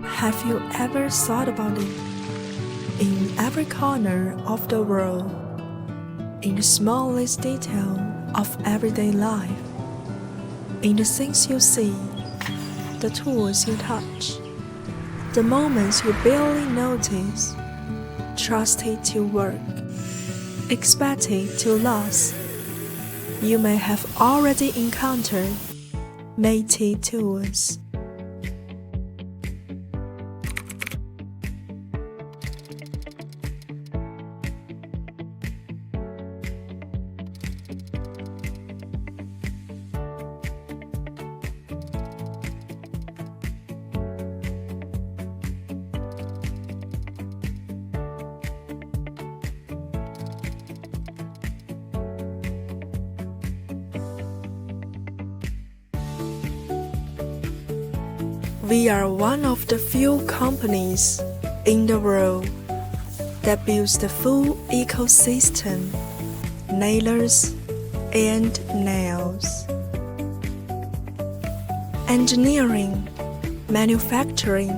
Have you ever thought about it? In every corner of the world, in the smallest detail of everyday life, in the things you see, the tools you touch, the moments you barely notice, trust it to work, expect it to last, you may have already encountered Meite Tools. We are one of the few companies in the world that builds the full ecosystem, nailers and nails. Engineering, manufacturing,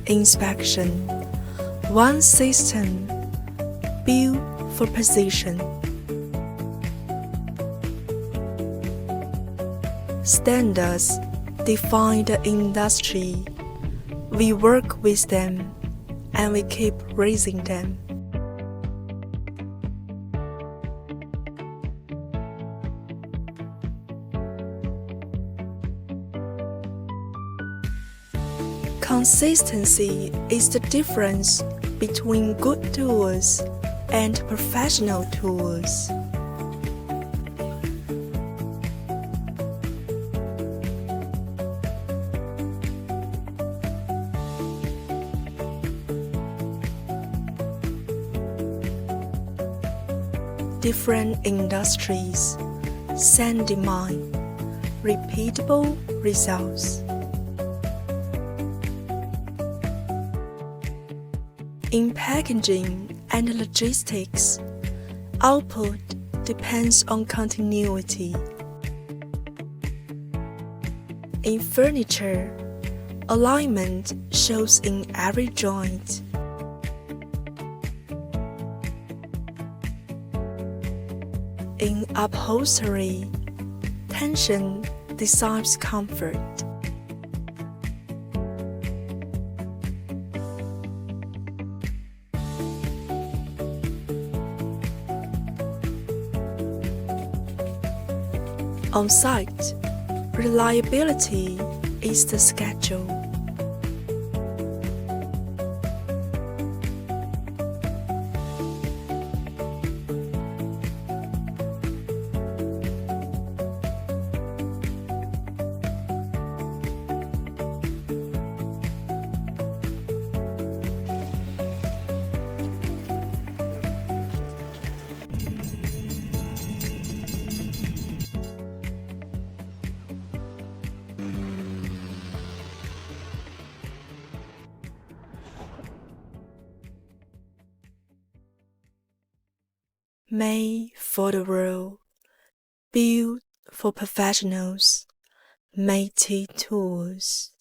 inspection, one system built for precision. Standards define the industry. We work with them and we keep raising them. Consistency is the difference between good tools and professional tools. Different industries, same demand, repeatable results. In packaging and logistics, output depends on continuity. In furniture, alignment shows in every joint. In upholstery, tension decides comfort. On site, reliability is the schedule. Made for the world, built for professionals, Meite Tools.